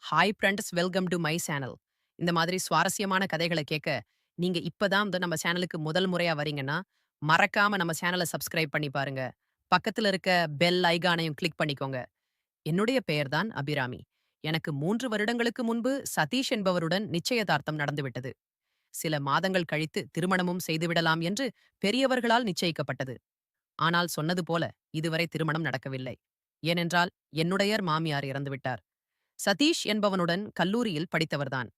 Hi friends, welcome to my channel. இந்த மாதிரி சுவாரஸ்யமான கதைகளை கேட்க நீங்க இப்பதான் நம்ம சேனலுக்கு முதல் முறையா வரீங்கன்னா, மறக்காம நம்ம சேனலை சப்ஸ்கிரைப் பண்ணி பாருங்க. பக்கத்துல இருக்க பெல் ஐகானையும் கிளிக் பண்ணிக்கோங்க. என்னுடைய பெயர் தான் அபிராமி. எனக்கு 3 வருடங்களுக்கு முன்பு சதீஷ் என்பவருடன் நிச்சயதார்த்தம் நடந்துவிட்டது. சில மாதங்கள் கழித்து திருமணமும் செய்துவிடலாம் என்று பெரியவர்களால் நிச்சயிக்கப்பட்டது. ஆனால் சொன்னது போல இதுவரை திருமணம் நடக்கவில்லை. ஏனென்றால் என்னுடைய மாமியார் இறந்துவிட்டார். சதீஷ் என்பவனுடன் கல்லூரியில் படித்தவர்தான்.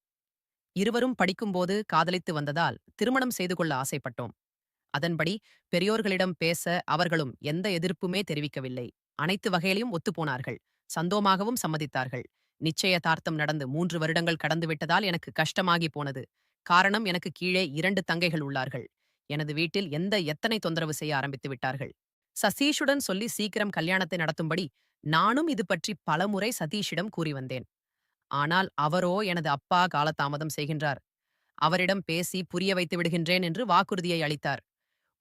இருவரும் படிக்கும்போது காதலித்து வந்ததால் திருமணம் செய்து கொள்ள ஆசைப்பட்டோம். அதன்படி பெரியோர்களிடம் பேச அவர்களும் எந்த எதிர்ப்புமே தெரிவிக்கவில்லை. அனைத்து வகையிலும் ஒத்துப்போனார்கள். சந்தோமாகவும் சம்மதித்தார்கள். நிச்சயதார்த்தம் நடந்து 3 வருடங்கள் கடந்துவிட்டதால் எனக்கு கஷ்டமாகி போனது. காரணம், எனக்கு கீழே 2 தங்கைகள் உள்ளார்கள். எனது வீட்டில் எத்தனை தொந்தரவு செய்ய ஆரம்பித்து விட்டார்கள். சதீஷுடன் சொல்லி சீக்கிரம் கல்யாணத்தை நடத்தும்படி நானும் இது பற்றி பலமுறை சதீஷிடம் கூறி வந்தேன். ஆனால் அவரோ எனது அப்பா காலதாமதம் செய்கின்றார். அவரிடம் பேசி புரிய வைத்து விடுகின்றேன் என்று வாக்குறுதியை அளித்தார்.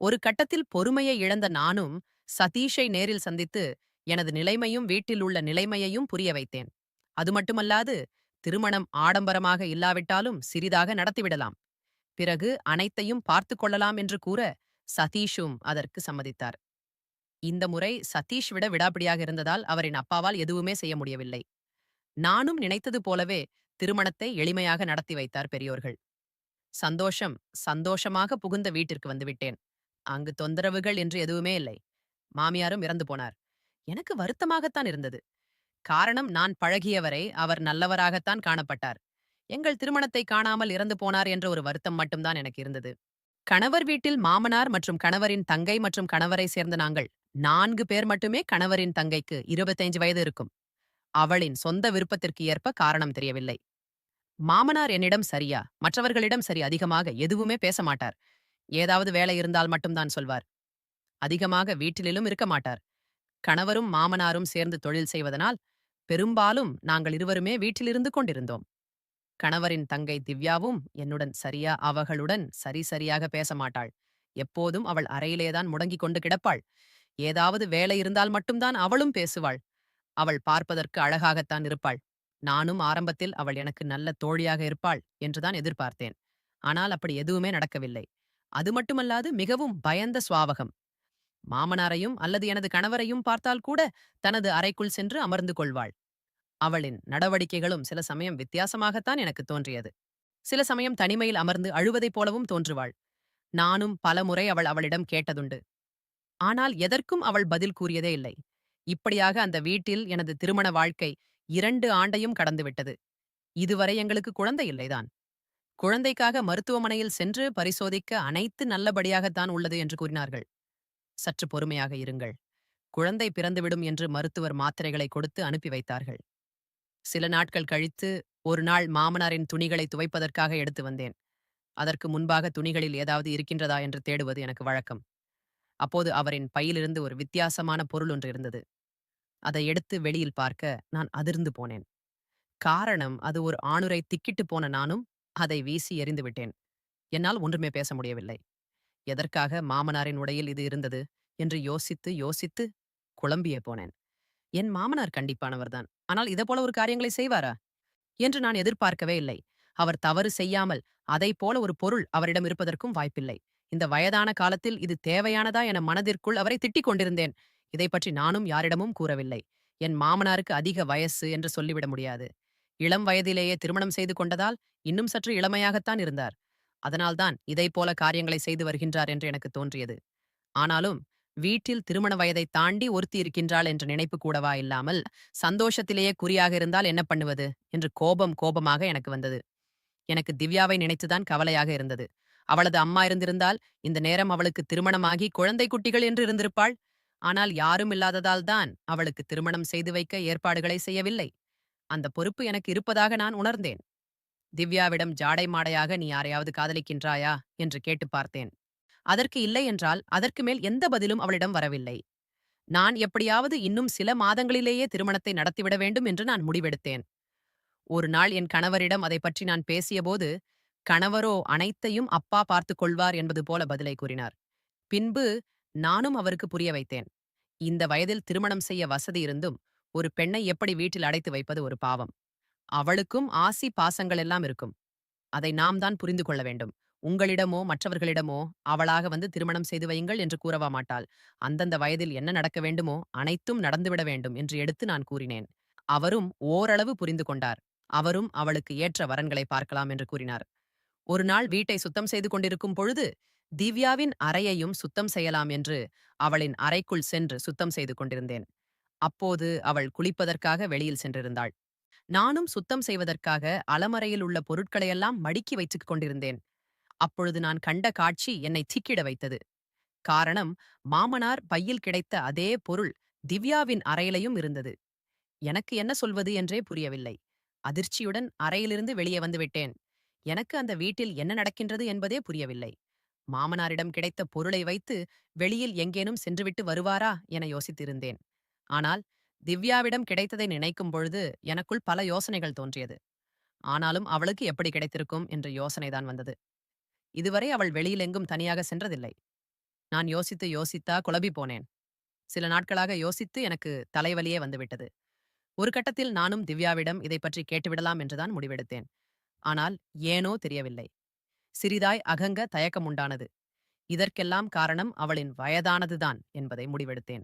ஒரு கட்டத்தில் பொறுமையை இழந்த நானும் சதீஷை நேரில் சந்தித்து எனது நிலைமையும் வீட்டில் உள்ள நிலைமையையும் புரிய வைத்தேன். அது மட்டுமல்லாது, திருமணம் ஆடம்பரமாக இல்லாவிட்டாலும் சிறிதாக நடத்திவிடலாம். பிறகு அனைத்தையும் பார்த்து கொள்ளலாம் என்று கூற சதீஷும் அதற்கு சம்மதித்தார். இந்த முறை சதீஷ் விடாப்பிடியாக இருந்ததால் அவரின் அப்பாவால் எதுவுமே செய்ய முடியவில்லை. நானும் நினைத்தது போலவே திருமணத்தை எளிமையாக நடத்தி வைத்தார் பெரியோர்கள். சந்தோஷம் சந்தோஷமாக புகுந்த வீட்டிற்கு வந்துவிட்டேன். அங்கு தொந்தரவுகள் என்று எதுவுமே இல்லை. மாமியாரும் இறந்து போனார். எனக்கு வருத்தமாகத்தான் இருந்தது. காரணம், நான் பழகியவரை அவர் நல்லவராகத்தான் காணப்பட்டார். எங்கள் திருமணத்தை காணாமல் இறந்து போனார் என்ற ஒரு வருத்தம் மட்டும்தான் எனக்கு இருந்தது. கணவர் வீட்டில் மாமனார் மற்றும் கணவரின் தங்கை மற்றும் கணவரை சேர்ந்த நாங்கள் 4 பேர் மட்டுமே. கணவரின் தங்கைக்கு 25 வயது இருக்கும். அவளின் சொந்த விருப்பத்திற்கு ஏற்ப காரணம் தெரியவில்லை. மாமனார் என்னிடம் சரியா, மற்றவர்களிடம் சரி அதிகமாக எதுவுமே பேச மாட்டார். ஏதாவது வேலை இருந்தால் மட்டும்தான் சொல்வார். அதிகமாக வீட்டிலும் இருக்க மாட்டார். கணவரும் மாமனாரும் சேர்ந்து தொழில் செய்வதனால் பெரும்பாலும் நாங்கள் இருவருமே வீட்டிலிருந்து கொண்டிருந்தோம். கணவரின் தங்கை திவ்யாவும் என்னுடன் சரியா அவர்களுடன் சரியாக பேச மாட்டாள். எப்போதும் அவள் அறையிலேதான் முடங்கிக் கொண்டு கிடப்பாள். ஏதாவது வேலை இருந்தால் மட்டும்தான் அவளும் பேசுவாள். அவள் பார்ப்பதற்கு அழகாகத்தான் இருப்பாள். நானும் ஆரம்பத்தில் அவள் எனக்கு நல்ல தோழியாக இருப்பாள் என்றுதான் எதிர்பார்த்தேன். ஆனால் அப்படி எதுவுமே நடக்கவில்லை. அது மட்டுமல்லாது மிகவும் பயந்த சுவாவகம். மாமனாரையும் அல்லது எனது கணவரையும் பார்த்தால் கூட தனது அறைக்குள் சென்று அமர்ந்து கொள்வாள். அவளின் நடவடிக்கைகளும் சில சமயம் வித்தியாசமாகத்தான் எனக்கு தோன்றியது. சில சமயம் தனிமையில் அமர்ந்து அழுவதைப் போலவும் தோன்றுவாள். நானும் பலமுறை அவளிடம் கேட்டதுண்டு. ஆனால் எதற்கும் அவள் பதில் கூறியதே இல்லை. இப்படியாக அந்த வீட்டில் எனது திருமண வாழ்க்கை 2 ஆண்டையும் கடந்துவிட்டது. இதுவரை எங்களுக்கு குழந்தை இல்லைதான். குழந்தைக்காக மருத்துவமனையில் சென்று பரிசோதிக்க அனைத்து நல்லபடியாகத்தான் உள்ளது என்று கூறினார்கள். சற்று பொறுமையாக இருங்கள், குழந்தை பிறந்துவிடும் என்று மருத்துவர் மாத்திரைகளை கொடுத்து அனுப்பி வைத்தார்கள். சில நாட்கள் கழித்து ஒரு நாள் மாமனாரின் துணிகளை துவைப்பதற்காக எடுத்து வந்தேன். அதற்கு முன்பாக துணிகளில் ஏதாவது இருக்கின்றதா என்று தேடுவது எனக்கு வழக்கம். அப்போது அவரின் பையிலிருந்து ஒரு வித்தியாசமான பொருள் ஒன்று இருந்தது. அதை எடுத்து வெளியில் பார்க்க நான் அதிர்ந்து போனேன். காரணம், அது ஒரு ஆணுரை. திக்கிட்டு போன நானும் அதை வீசி எறிந்து விட்டேன். என்னால் ஒன்றுமே பேச முடியவில்லை. எதற்காக மாமனாரின் உடையில் இது இருந்தது என்று யோசித்து யோசித்து குழம்பியே போனேன். என் மாமனார் கண்டிப்பானவர்தான். ஆனால் இதேபோல ஒரு காரியங்களை செய்வாரா என்று நான் எதிர்பார்க்கவே இல்லை. அவர் தவறு செய்யாமல் அதை போல ஒரு பொருள் அவரிடம் இருப்பதற்கும் வாய்ப்பில்லை. இந்த வயதான காலத்தில் இது தேவையானதா என மனதிற்குள் அவரை திட்டிக் கொண்டிருந்தேன். இதை பற்றி நானும் யாரிடமும் கூறவில்லை. என் மாமனாருக்கு அதிக வயசு என்று சொல்லிவிட முடியாது. இளம் வயதிலேயே திருமணம் செய்து கொண்டதால் இன்னும் சற்று இளமையாகத்தான் இருந்தார். அதனால்தான் இதைப்போல காரியங்களை செய்து வருகின்றார் என்று எனக்கு தோன்றியது. ஆனாலும் வீட்டில் திருமண வயதை தாண்டி ஒருத்தி இருக்கின்றாள் என்ற நினைப்பு கூடவா இல்லாமல், சந்தோஷத்திலேயே குறியாக இருந்தால் என்ன பண்ணுவது என்று கோபமாக எனக்கு வந்தது. எனக்கு திவ்யாவை நினைத்துதான் கவலையாக இருந்தது. அவளது அம்மா இருந்திருந்தால் இந்த நேரம் அவளுக்கு திருமணமாகி குழந்தை குட்டிகள் என்று இருந்திருப்பாள். ஆனால் யாரும் இல்லாததால் தான் அவளுக்கு திருமணம் செய்து வைக்க ஏற்பாடுகளை செய்யவில்லை. அந்த பொறுப்பு எனக்கு இருப்பதாக நான் உணர்ந்தேன். திவ்யாவிடம் ஜாடை மாடையாக, நீ யாரையாவது காதலிக்கின்றாயா என்று கேட்டு பார்த்தேன். அதற்கு இல்லை என்றால் அதற்கு மேல் எந்த பதிலும் அவளிடம் வரவில்லை. நான் எப்படியாவது இன்னும் சில மாதங்களிலேயே திருமணத்தை நடத்திவிட வேண்டும் என்று நான் முடிவெடுத்தேன். ஒரு நாள் என் கணவரிடம் அதை பற்றி நான் பேசியபோது, கணவரோ அனைத்தையும் அப்பா பார்த்துக் கொள்வார் என்பது போல பதிலை கூறினார். பின்பு நானும் அவருக்கு புரிய வைத்தேன். இந்த வயதில் திருமணம் செய்ய வசதி இருந்தும் ஒரு பெண்ணை எப்படி வீட்டில் அடைத்து வைப்பது ஒரு பாவம். அவளுக்கும் ஆசி பாசங்கள் எல்லாம் இருக்கும். அதை நாம் தான் புரிந்து கொள்ள வேண்டும். உங்களிடமோ மற்றவர்களிடமோ அவளாக வந்து திருமணம் செய்து வையுங்கள் என்று கூறவா மாட்டாள். அந்தந்த வயதில் என்ன நடக்க வேண்டுமோ அனைத்தும் நடந்துவிட வேண்டும் என்று எடுத்து நான் கூறினேன். அவரும் ஓரளவு புரிந்து கொண்டார். அவரும் அவளுக்கு ஏற்ற வரன்களை பார்க்கலாம் என்று கூறினார். ஒரு நாள் வீட்டை சுத்தம் செய்து கொண்டிருக்கும் பொழுது திவ்யாவின் அறையையும் சுத்தம் செய்யலாம் என்று அவளின் அறைக்குள் சென்று சுத்தம் செய்து கொண்டிருந்தேன். அப்போது அவள் குளிப்பதற்காக வெளியில் சென்றிருந்தாள். நானும் சுத்தம் செய்வதற்காக அலமறையில் உள்ள பொருட்களையெல்லாம் மடிக்கி வைத்துக் கொண்டிருந்தேன். அப்பொழுது நான் கண்ட காட்சி என்னை திக்கிட வைத்தது. காரணம், மாமனார் பையில் கிடைத்த அதே பொருள் திவ்யாவின் அறையிலையும் இருந்தது. எனக்கு என்ன சொல்வது என்றே புரியவில்லை. அதிர்ச்சியுடன் அறையிலிருந்து வெளியே வந்துவிட்டேன். எனக்கு அந்த வீட்டில் என்ன நடக்கின்றது என்பதே புரியவில்லை. மாமனாரிடம் கிடைத்த பொருளை வைத்து வெளியில் எங்கேனும் சென்றுவிட்டு வருவாரா என யோசித்திருந்தேன். ஆனால் திவ்யாவிடம் கிடைத்ததை நினைக்கும் பொழுது எனக்குள் பல யோசனைகள் தோன்றியது. ஆனாலும் அவளுக்கு எப்படி கிடைத்திருக்கும் என்ற யோசனைதான் வந்தது. இதுவரை அவள் வெளியில் எங்கும் தனியாக சென்றதில்லை. நான் யோசித்து யோசித்தா குழம்பி போனேன். சில நாட்களாக யோசித்து எனக்கு தலைவலியே வந்துவிட்டது. ஒரு கட்டத்தில் நானும் திவ்யாவிடம் இதை பற்றி கேட்டுவிடலாம் என்றுதான் முடிவெடுத்தேன். ஆனால் ஏனோ தெரியவில்லை. சிறிதாய் அகங்க தயக்கம் உண்டானது. இதற்கெல்லாம் காரணம் அவளின் வயதானதுதான் என்பதை முடிவெடுத்தேன்.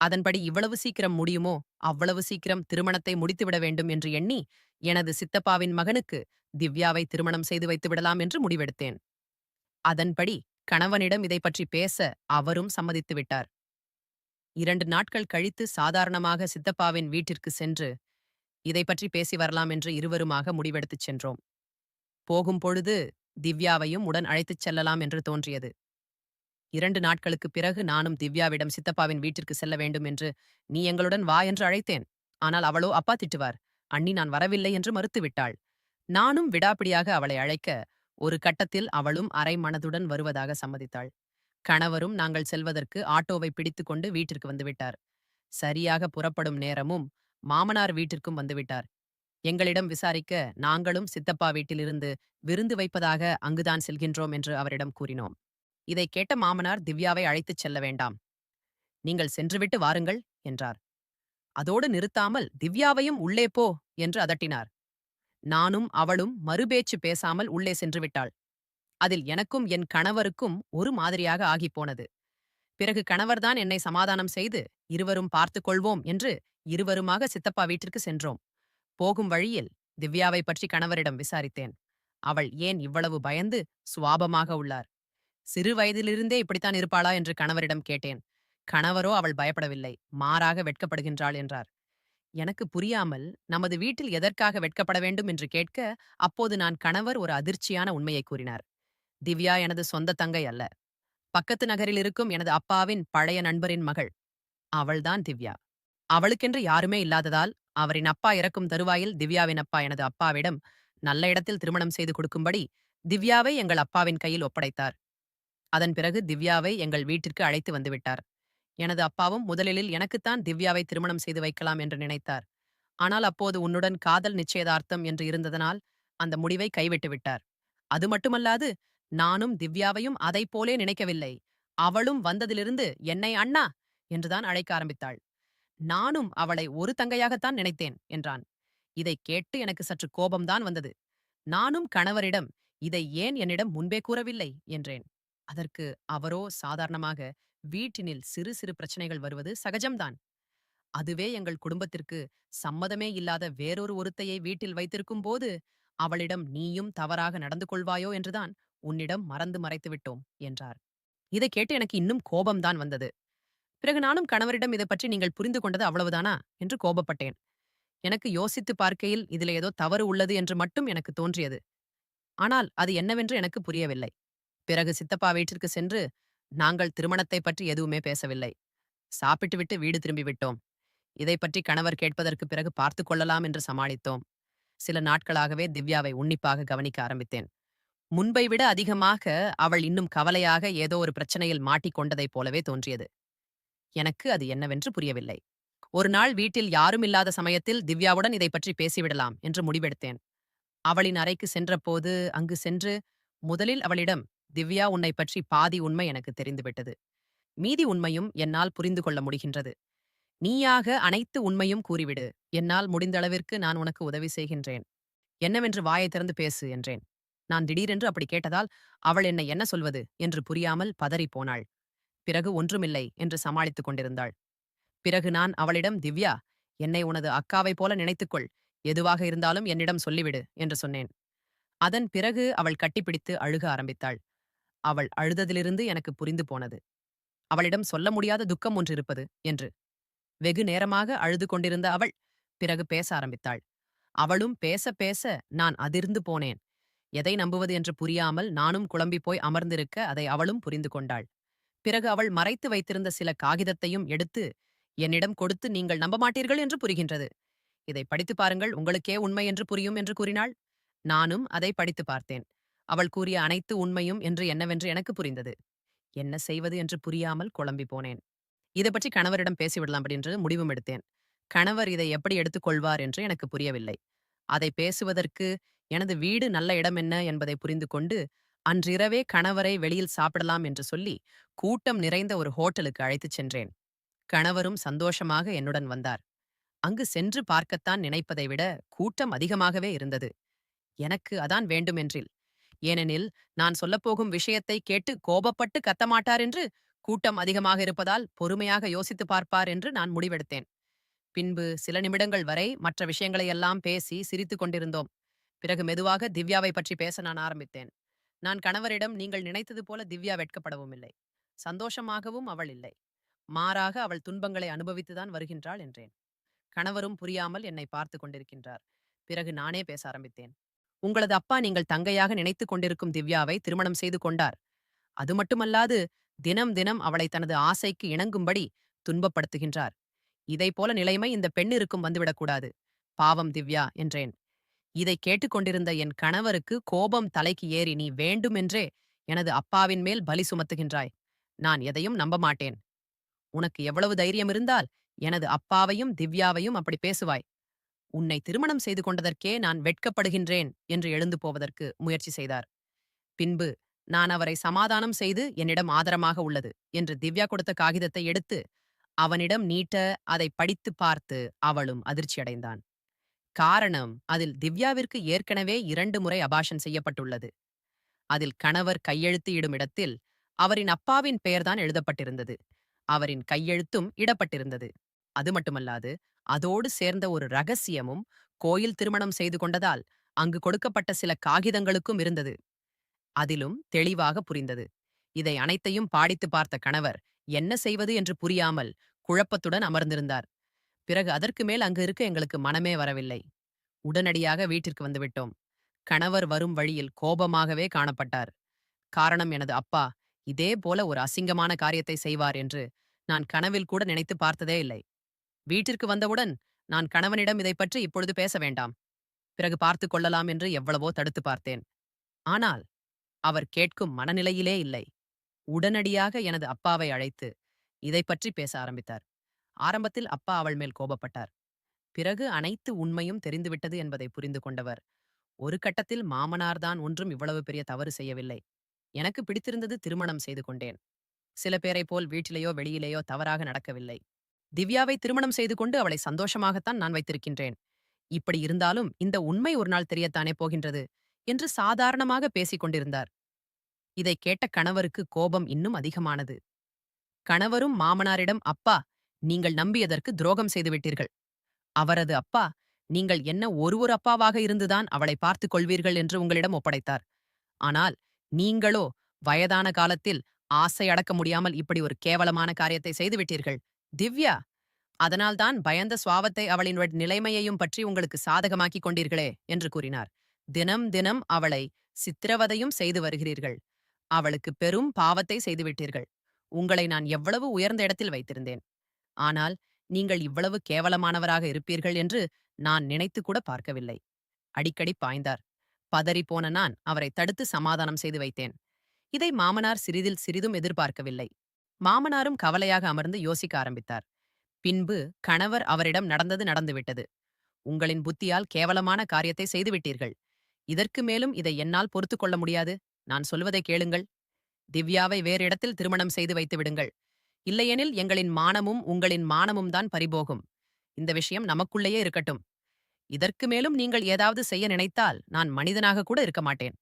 அதன்படி இவ்வளவு சீக்கிரம் முடியுமோ அவ்வளவு சீக்கிரம் திருமணத்தை முடித்துவிட வேண்டும் என்று எண்ணி எனது சித்தப்பாவின் மகனுக்கு திவ்யாவை திருமணம் செய்து வைத்து விடலாம் என்று முடிவெடுத்தேன். அதன்படி கணவனிடம் இதை பற்றி பேச அவரும் சம்மதித்து விட்டார். 2 நாட்கள் கழித்து சாதாரணமாக சித்தப்பாவின் வீட்டிற்கு சென்று இதை பற்றி பேசி வரலாம் என்று இருவருமாக முடிவெடுத்துச் சென்றோம். போகும் பொழுது திவ்யாவையும் உடன் அழைத்துச் செல்லலாம் என்று தோன்றியது. 2 நாட்களுக்குப் பிறகு நானும் திவ்யாவிடம் சித்தப்பாவின் வீட்டிற்கு செல்ல வேண்டும் என்று, நீ எங்களுடன் வா என்று அழைத்தேன். ஆனால் அவளோ அப்பா திட்டுவார், அண்ணி நான் வரவில்லை என்று மறுத்துவிட்டாள். நானும் விடாப்பிடியாக அவளை அழைக்க, ஒரு கட்டத்தில் அவளும் அரை மனதுடன் வருவதாக சம்மதித்தாள். கணவரும் நாங்கள் செல்வதற்கு ஆட்டோவை பிடித்துக்கொண்டு வீட்டிற்கு வந்துவிட்டார். சரியாக புறப்படும் நேரமும் மாமனார் வீட்டிற்கும் வந்துவிட்டார். எங்களிடம் விசாரிக்க நாங்களும் சித்தப்பா வீட்டிலிருந்து விருந்து வைப்பதாக அங்குதான் செல்கின்றோம் என்று அவரிடம் கூறினோம். இதைக் கேட்ட மாமனார் திவ்யாவை அழைத்துச் செல்ல வேண்டாம், நீங்கள் சென்றுவிட்டு வாருங்கள் என்றார். அதோடு நிறுத்தாமல் திவ்யாவையும் உள்ளே போ என்று அதட்டினார். நானும் அவளும் மறுபேச்சு பேசாமல் உள்ளே சென்று விட்டாள். அதில் எனக்கும் என் கணவருக்கும் ஒரு மாதிரியாக ஆகிப்போனது. பிறகு கணவர்தான் என்னை சமாதானம் செய்து இருவரும் பார்த்துக் கொள்வோம் என்று இருவருமாக சித்தப்பா வீட்டிற்கு சென்றோம். போகும் வழியில் திவ்யாவை பற்றி கணவரிடம் விசாரித்தேன். அவள் ஏன் இவ்வளவு பயந்து சுவாபமாக உள்ளார், சிறு வயதிலிருந்தே இப்படித்தான் இருப்பாளா என்று கணவரிடம் கேட்டேன். கணவரோ அவள் பயப்படவில்லை, மாறாக வெட்கப்படுகின்றாள் என்றார். எனக்கு புரியாமல் நமது வீட்டில் எதற்காக வெட்கப்பட வேண்டும் என்று கேட்க, அப்போது நான் கணவர் ஒரு அதிர்ச்சியான உண்மையை கூறினார். திவ்யா எனது சொந்த தங்கை அல்ல, பக்கத்து நகரில் இருக்கும் எனது அப்பாவின் பழைய நண்பரின் மகள். அவள்தான் திவ்யா. அவளுக்கென்று யாருமே இல்லாததால் அவரின் அப்பா இறக்கும் தருவாயில் திவ்யாவின் அப்பா எனது அப்பாவிடம் நல்ல இடத்தில் திருமணம் செய்து கொடுக்கும்படி திவ்யாவை எங்கள் அப்பாவின் கையில் ஒப்படைத்தார். அதன் பிறகு திவ்யாவை எங்கள் வீட்டிற்கு அழைத்து வந்துவிட்டார். எனது அப்பாவும் முதலில் எனக்குத்தான் திவ்யாவை திருமணம் செய்து வைக்கலாம் என்று நினைத்தார். ஆனால் அப்போது உன்னுடன் காதல் நிச்சயதார்த்தம் என்று இருந்ததனால் அந்த முடிவை கைவிட்டு விட்டார். அது மட்டுமல்லாது, நானும் திவ்யாவையும் அதைப் போலே நினைக்கவில்லை. அவளும் வந்ததிலிருந்து என்னை அண்ணா என்றுதான் அழைக்க ஆரம்பித்தாள். நானும் அவளை ஒரு தங்கையாகத்தான் நினைத்தேன் என்றான். இதைக் கேட்டு எனக்கு சற்று கோபம்தான் வந்தது. நானும் கணவரிடம் இதை ஏன் என்னிடம் முன்பே கூறவில்லை என்றேன். அதற்கு அவரோ சாதாரணமாக, வீட்டினில் சிறு சிறு பிரச்சனைகள் வருவது சகஜம்தான். அதுவே எங்கள் குடும்பத்திற்கு சம்மதமே இல்லாத வேறொரு ஒருத்தையை வீட்டில் வைத்திருக்கும் போது அவளிடம் நீயும் தவறாக நடந்து கொள்வாயோ என்றுதான் உன்னிடம் மறந்து மறைத்து விட்டோம் என்றார். இதை கேட்டு எனக்கு இன்னும் கோபம்தான் வந்தது. பிறகு நானும் கணவரிடம் இதை பற்றி நீங்கள் புரிந்து கொண்டது அவ்வளவுதானா என்று கோபப்பட்டேன். எனக்கு யோசித்து பார்க்கையில் இதில் ஏதோ தவறு உள்ளது என்று மட்டும் எனக்கு தோன்றியது. ஆனால் அது என்னவென்று எனக்கு புரியவில்லை. பிறகு சித்தப்பா வீட்டிற்கு சென்று நாங்கள் திருமணத்தை பற்றி எதுவுமே பேசவில்லை. சாப்பிட்டுவிட்டு வீடு திரும்பி விட்டோம். இதை பற்றி கணவர் கேட்பதற்கு பிறகு பார்த்துக் கொள்ளலாம் என்று சமாளித்தோம். சில நாட்களாகவே திவ்யாவை உன்னிப்பாக கவனிக்க ஆரம்பித்தேன். முன்பை விட அதிகமாக அவள் இன்னும் கவலையாக ஏதோ ஒரு பிரச்சனையில் மாட்டிக்கொண்டதைப் போலவே தோன்றியது. எனக்கு அது என்னவென்று புரியவில்லை. ஒரு நாள் வீட்டில் யாரும் இல்லாத சமயத்தில் திவ்யாவுடன் இதை பற்றி பேசிவிடலாம் என்று முடிவெடுத்தேன். அவளின் அறைக்கு சென்றபோது அங்கு சென்று முதலில் அவளிடம், திவ்யா உன்னை பற்றி பாதி உண்மை எனக்கு தெரிந்துவிட்டது. மீதி உண்மையும் என்னால் புரிந்து கொள்ள முடிகின்றது. நீயாக அனைத்து உண்மையும் கூறிவிடு. என்னால் முடிந்த அளவிற்கு நான் உனக்கு உதவி செய்கின்றேன். என்னவென்று வாயைத் திறந்து பேசு என்றேன். நான் திடீரென்று அப்படி கேட்டதால் அவள் என்னை என்ன சொல்வது என்று புரியாமல் பதறிப் போனாள். பிறகு ஒன்றுமில்லை என்று சமாளித்துக் கொண்டிருந்தாள். பிறகு நான் அவளிடம், திவ்யா, என்னை உனது அக்காவைப் போல நினைத்துக்கொள். எதுவாக இருந்தாலும் என்னிடம் சொல்லிவிடு என்று சொன்னேன். அதன் பிறகு அவள் கட்டிப்பிடித்து அழுக ஆரம்பித்தாள். அவள் அழுததிலிருந்து எனக்கு புரிந்து போனது, அவளிடம் சொல்ல முடியாத துக்கம் ஒன்று இருப்பது என்று. வெகு நேரமாக அழுது கொண்டிருந்த அவள் பிறகு பேச ஆரம்பித்தாள். அவளும் பேச பேச நான் அதிர்ந்து போனேன். எதை நம்புவது என்று புரியாமல் நானும் குழம்பிப் போய் அமர்ந்திருக்க அதை அவளும் புரிந்து கொண்டாள். பிறகு அவள் மறைத்து வைத்திருந்த சில காகிதத்தையும் எடுத்து என்னிடம் கொடுத்து, நீங்கள் நம்ப மாட்டீர்கள் என்று புரிகின்றது. இதை படித்துப் பாருங்கள், உங்களுக்கே உண்மை என்று புரியும் என்று கூறினாள். நானும் அதை படித்துப் பார்த்தேன். அவள் கூறிய அனைத்து உண்மையும் என்று என்னவென்று எனக்கு புரிந்தது. என்ன செய்வது என்று புரியாமல் குழம்பி போனேன். இதை பற்றி கணவரிடம் பேசிவிடலாம் என்று முடிவும் எடுத்தேன். கணவர் இதை எப்படி எடுத்துக் கொள்வார் என்று எனக்கு புரியவில்லை. அதை பேசுவதற்கு எனது வீடு நல்ல இடம் என்ன என்பதை புரிந்து கொண்டு, அன்றிரவே கணவரை வெளியில் சாப்பிடலாம் என்று சொல்லி கூட்டம் நிறைந்த ஒரு ஹோட்டலுக்கு அழைத்துச் சென்றேன். கணவரும் சந்தோஷமாக என்னுடன் வந்தார். அங்கு சென்று பார்க்கத்தான் நினைப்பதை விட கூட்டம் அதிகமாகவே இருந்தது. எனக்கு அதான் வேண்டுமென்றில். ஏனெனில் நான் சொல்லப்போகும் விஷயத்தை கேட்டு கோபப்பட்டு கத்தமாட்டார் என்று, கூட்டம் அதிகமாக இருப்பதால் பொறுமையாக யோசித்து பார்ப்பார் என்று நான் முடிவெடுத்தேன். பின்பு சில நிமிடங்கள் வரை மற்ற விஷயங்களையெல்லாம் பேசி சிரித்துக் கொண்டிருந்தோம். பிறகு மெதுவாக திவ்யாவை பற்றி பேச நான் ஆரம்பித்தேன். நான் கணவரிடம், நீங்கள் நினைத்தது போல திவ்யா வெட்கப்படவும் இல்லை, சந்தோஷமாகவும் அவள் இல்லை. மாறாக அவள் துன்பங்களை அனுபவித்துதான் வருகின்றாள் என்றேன். கணவரும் புரியாமல் என்னை பார்த்து கொண்டிருக்கின்றார். பிறகு நானே பேச ஆரம்பித்தேன். உங்களது அப்பா நீங்கள் தங்கையாக நினைத்துக் கொண்டிருக்கும் திவ்யாவை திருமணம் செய்து கொண்டார். அது மட்டுமல்லாது தினம் தினம் அவளை தனது ஆசைக்கு இணங்கும்படி துன்பப்படுத்துகின்றார். இதைப்போல நிலைமை இந்த பெண்ணிற்கும் வந்துவிடக்கூடாது. பாவம் திவ்யா என்றேன். இதை கேட்டுக்கொண்டிருந்த என் கணவருக்கு கோபம் தலைக்கு ஏறி, நீ வேண்டுமென்றே எனது அப்பாவின் மேல் பலி சுமத்துகின்றாய். நான் எதையும் நம்ப மாட்டேன். உனக்கு எவ்வளவு தைரியம் இருந்தால் எனது அப்பாவையும் திவ்யாவையும் அப்படி பேசுவாய்? உன்னை திருமணம் செய்து கொண்டதற்கே நான் வெட்கப்படுகின்றேன் என்று எழுந்து போவதற்கு முயற்சி செய்தார். பின்பு நான் அவரை சமாதானம் செய்து, என்னிடம் ஆதரமாக உள்ளது என்று திவ்யா கொடுத்த காகிதத்தை எடுத்து அவனிடம் நீட்ட அதை படித்து பார்த்து அவளும் அதிர்ச்சியடைந்தான். காரணம், அதில் திவ்யாவிற்கு ஏற்கனவே 2 முறை அபாஷன் செய்யப்பட்டுள்ளது. அதில் கணவர் கையெழுத்து இடும் இடத்தில் அவரின் அப்பாவின் பெயர்தான் எழுதப்பட்டிருந்தது. அவரின் கையெழுத்தும் இடப்பட்டிருந்தது. அது மட்டுமல்லாது அதோடு சேர்ந்த ஒரு ரகசியமும் கோயில் திருமணம் செய்து கொண்டதால் அங்கு கொடுக்கப்பட்ட சில காகிதங்களுக்கும் இருந்தது. அதிலும் தெளிவாக புரிந்தது. இதை அனைத்தையும் பாடித்து பார்த்த கணவர் என்ன செய்வது என்று புரியாமல் குழப்பத்துடன் அமர்ந்திருந்தார். பிறகு அதற்கு மேல் அங்கு இருக்க எங்களுக்கு மனமே வரவில்லை. உடனடியாக வீட்டிற்கு வந்துவிட்டோம். கணவர் வரும் வழியில் கோபமாகவே காணப்பட்டார். காரணம், எனது அப்பா இதே போல ஒரு அசிங்கமான காரியத்தை செய்வார் என்று நான் கனவில் கூட நினைத்து பார்த்ததே இல்லை. வீட்டிற்கு வந்தவுடன் நான் கணவனிடம் இதை பற்றி இப்பொழுது பேச வேண்டாம், பிறகு பார்த்து கொள்ளலாம் என்று எவ்வளவோ தடுத்து பார்த்தேன். ஆனால் அவர் கேட்கும் மனநிலையிலே இல்லை. உடனடியாக எனது அப்பாவை அழைத்து இதை பற்றி பேச ஆரம்பித்தார். ஆரம்பத்தில் அப்பா அவள் மேல் கோபப்பட்டார். பிறகு அனைத்து உண்மையும் தெரிந்துவிட்டது என்பதை புரிந்து கொண்டவர், ஒரு கட்டத்தில் மாமனார்தான் ஒன்றும் இவ்வளவு பெரிய தவறு செய்யவில்லை, எனக்கு பிடித்திருந்தது, திருமணம் செய்து கொண்டேன், சில பேரை போல் வீட்டிலேயோ வெளியிலேயோ தவறாக நடக்கவில்லை, திவ்யாவை திருமணம் செய்து கொண்டு அவளை சந்தோஷமாகத்தான் நான் வைத்திருக்கின்றேன், இப்படி இருந்தாலும் இந்த உண்மை ஒரு நாள் தெரியத்தானே போகின்றது என்று சாதாரணமாக பேசிக் கொண்டிருந்தார். இதை கேட்ட கணவருக்கு கோபம் இன்னும் அதிகமானது. கணவரும் மாமனாரிடம், அப்பா, நீங்கள் நம்பியதற்கு துரோகம் செய்துவிட்டீர்கள். அவரது அப்பா, நீங்கள் என்ன ஒரு அப்பாவாக இருந்துதான் அவளை பார்த்துக் கொள்வீர்கள் என்று உங்களிடம் ஒப்படைத்தார். ஆனால் நீங்களோ வயதான காலத்தில் ஆசை அடக்க முடியாமல் இப்படி ஒரு கேவலமான காரியத்தை செய்துவிட்டீர்கள். திவ்யா, அதனால்தான் பயந்த சுவாவத்தை அவளின் நிலைமையையும் பற்றி உங்களுக்கு சாதகமாக்கிக் கொண்டீர்களே என்று கூறினார். தினம் தினம் அவளை சித்திரவதையும் செய்து வருகிறீர்கள். அவளுக்கு பெரும் பாவத்தை செய்துவிட்டீர்கள். உங்களை நான் எவ்வளவு உயர்ந்த இடத்தில் வைத்திருந்தேன். ஆனால் நீங்கள் இவ்வளவு கேவலமானவராக இருப்பீர்கள் என்று நான் நினைத்து கூட பார்க்கவில்லை. அடிக்கடி பாய்ந்தார். பதறிப்போன நான் அவரை தடுத்து சமாதானம் செய்து வைத்தேன். இதை மாமனார் சிறிதில் சிறிதும் எதிர்பார்க்கவில்லை. மாமனாரும் கவலையாக அமர்ந்து யோசிக்க ஆரம்பித்தார். பின்பு கணவர் அவரிடம், நடந்தது நடந்துவிட்டது. உங்களின் புத்தியால் கேவலமான காரியத்தை செய்துவிட்டீர்கள். இதற்கு மேலும் இதை என்னால் பொறுத்துக் கொள்ள முடியாது. நான் சொல்வதை கேளுங்கள். திவ்யாவை வேறு இடத்தில் திருமணம் செய்து வைத்து விடுங்கள். இல்லையெனில் எங்களின் மானமும் உங்களின் மானமும் தான் பறிபோகும். இந்த விஷயம் நமக்குள்ளேயே இருக்கட்டும். இதற்கு மேலும் நீங்கள் ஏதாவது செய்ய நினைத்தால் நான் மனிதனாக கூட இருக்க மாட்டேன்.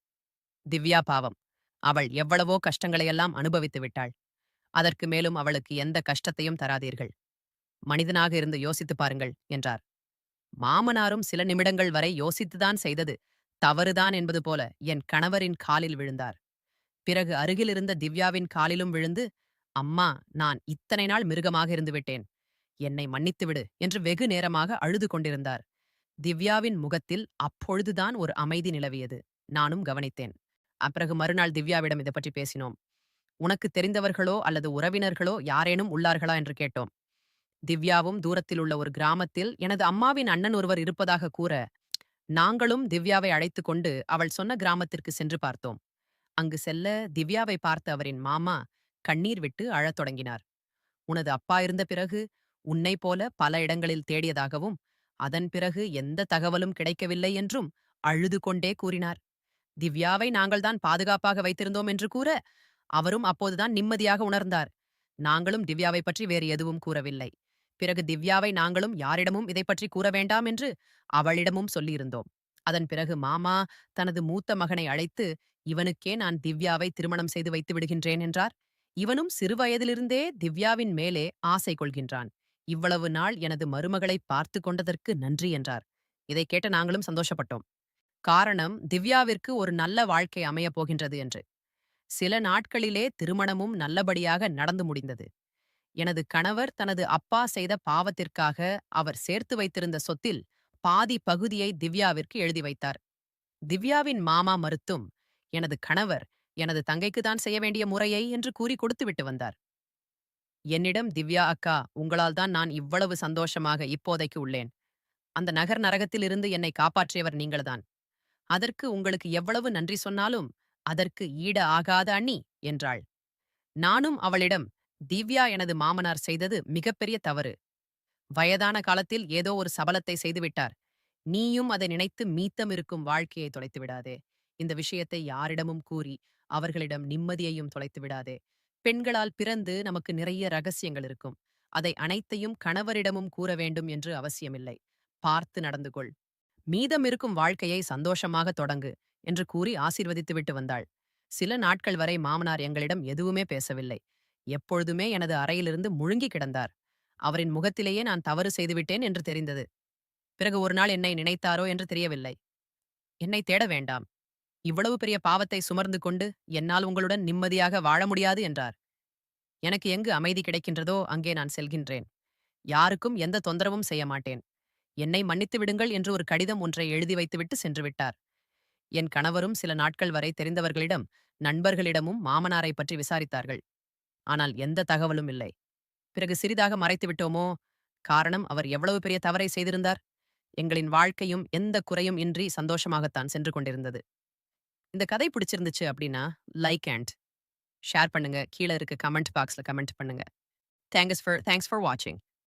திவ்யா பாவம். அவள் எவ்வளவோ கஷ்டங்களையெல்லாம் அனுபவித்து விட்டாள். அதற்கு மேலும் அவளுக்கு எந்த கஷ்டத்தையும் தராதீர்கள். மனிதனாக இருந்து யோசித்துப் பாருங்கள் என்றார். மாமனாரும் சில நிமிடங்கள் வரை யோசித்துதான் செய்தது தவறுதான் என்பது போல என் கணவரின் காலில் விழுந்தார். பிறகு அருகிலிருந்த திவ்யாவின் காலிலும் விழுந்து, அம்மா, நான் இத்தனை நாள் மிருகமாக இருந்து விட்டேன். என்னை மன்னித்துவிடு என்று வெகு நேரமாக அழுது கொண்டிருந்தார். திவ்யாவின் முகத்தில் அப்பொழுதுதான் ஒரு அமைதி நிலவியது. நானும் கவனித்தேன். அப்பிறகு மறுநாள் திவ்யாவிடம் இதை பற்றி பேசினோம். உனக்கு தெரிந்தவர்களோ அல்லது உறவினர்களோ யாரேனும் உள்ளார்களா என்று கேட்டோம். திவ்யாவும் தூரத்தில் உள்ள ஒரு கிராமத்தில் எனது அம்மாவின் அண்ணன் ஒருவர் இருப்பதாக கூற, நாங்களும் திவ்யாவை அழைத்துக் கொண்டு அவள் சொன்ன கிராமத்திற்கு சென்று பார்த்தோம். அங்கு செல்ல திவ்யாவை பார்த்த அவரின் மாமா கண்ணீர் விட்டு அழத் தொடங்கினார். உனது அப்பா இருந்த பிறகு உன்னைப் போல பல இடங்களில் தேடியதாகவும், அதன் பிறகு எந்த தகவலும் கிடைக்கவில்லை என்றும் அழுது கொண்டே கூறினார். திவ்யாவை நாங்கள்தான் பாதுகாப்பாக வைத்திருந்தோம் என்று கூற, அவரும் அப்போதுதான் நிம்மதியாக உணர்ந்தார். நாங்களும் திவ்யாவை பற்றி வேறு எதுவும் கூறவில்லை. பிறகு திவ்யாவை நாங்களும் யாரிடமும் இதை பற்றி கூற வேண்டாம் என்று அவளிடமும் சொல்லியிருந்தோம். அதன் பிறகு மாமா தனது மூத்த மகனை அழைத்து, இவனுக்கே நான் திவ்யாவை திருமணம் செய்து வைத்து விடுகின்றேன் என்றார். இவனும் சிறுவயதிலிருந்தே திவ்யாவின் மேலே ஆசை கொள்கின்றான். இவ்வளவு நாள் எனது மருமகளை பார்த்து கொண்டதற்கு நன்றி என்றார். இதை கேட்ட நாங்களும் சந்தோஷப்பட்டோம். காரணம், திவ்யாவிற்கு ஒரு நல்ல வாழ்க்கை அமையப் போகின்றது என்று. சில நாட்களிலே திருமணமும் நல்லபடியாக நடந்து முடிந்தது. எனது கணவர் தனது அப்பா செய்த பாவத்திற்காக அவர் சேர்த்து வைத்திருந்த சொத்தில் பாதி பகுதியை திவ்யாவிற்கு எழுதி வைத்தார். திவ்யாவின் மாமா மறுத்தும், எனது கணவர் எனது தங்கைக்குத்தான் செய்ய வேண்டிய முறையை என்று கூறி கொடுத்துவிட்டு வந்தார். என்னிடம் திவ்யா அக்கா, உங்களால் தான் நான் இவ்வளவு சந்தோஷமாக இப்போதைக்கு உள்ளேன். அந்த நகர் நரகத்தில் இருந்து என்னை காப்பாற்றியவர் நீங்கள்தான். அதற்கு உங்களுக்கு எவ்வளவு நன்றி சொன்னாலும் அதற்கு ஈட ஆகாத அண்ணி என்றாள். நானும் அவளிடம், திவ்யா எனது மாமனார் செய்தது மிகப்பெரிய தவறு. வயதான காலத்தில் ஏதோ ஒரு சபலத்தை செய்துவிட்டார். நீயும் அதை நினைத்து மீத்தம் இருக்கும் வாழ்க்கையை தொலைத்து விடாதே. இந்த விஷயத்தை யாரிடமும் கூறி அவர்களிடம் நிம்மதியையும் தொலைத்து விடாதே. பெண்களால் பிறந்து நமக்கு நிறைய ரகசியங்கள் இருக்கும். அதை அனைத்தையும் கணவரிடமும் கூற வேண்டும் என்று அவசியமில்லை. பார்த்து நடந்து கொள். மீதம் இருக்கும் வாழ்க்கையை சந்தோஷமாக தொடங்கு என்று கூறி ஆசீர்வதித்து விட்டு வந்தாள். சில நாட்கள் வரை மாமனார் எங்களிடம் எதுவுமே பேசவில்லை. எப்பொழுதுமே எனது அறையிலிருந்து முழுங்கி கிடந்தார். அவரின் முகத்திலேயே நான் தவறு செய்துவிட்டேன் என்று தெரிந்தது. பிறகு ஒரு நாள் என்னை நினைத்தாரோ என்று தெரியவில்லை. என்னை தேட வேண்டாம். இவ்வளவு பெரிய பாவத்தை சுமர்ந்து கொண்டு என்னால் உங்களுடன் நிம்மதியாக வாழ முடியாது என்றார். எனக்கு எங்கு அமைதி கிடைக்கின்றதோ அங்கே நான் செல்கின்றேன். யாருக்கும் எந்த தொந்தரவும் செய்ய மாட்டேன். என்னை மன்னித்து விடுங்கள் என்று ஒரு கடிதம் ஒன்றை எழுதி வைத்துவிட்டு சென்று விட்டார். என் கணவரும் சில நாட்கள் வரை தெரிந்தவர்களிடம், நண்பர்களிடமும் மாமனாரை பற்றி விசாரித்தார்கள். ஆனால் எந்த தகவலும் இல்லை. பிறகு சிறிதாக மறைத்து விட்டோமோ? காரணம், அவர் எவ்வளவு பெரிய தவறை செய்திருந்தார். எங்களின் வாழ்க்கையும் எந்த குறையும் இன்றி சந்தோஷமாகத்தான் சென்று கொண்டிருந்தது. இந்த கதை பிடிச்சிருந்துச்சு அப்படின்னா லைக் அண்ட் ஷேர் பண்ணுங்க. கீழே இருக்க கமெண்ட் பாக்ஸ்ல கமெண்ட் பண்ணுங்க. தேங்க்ஸ் ஃபார் வாட்சிங்.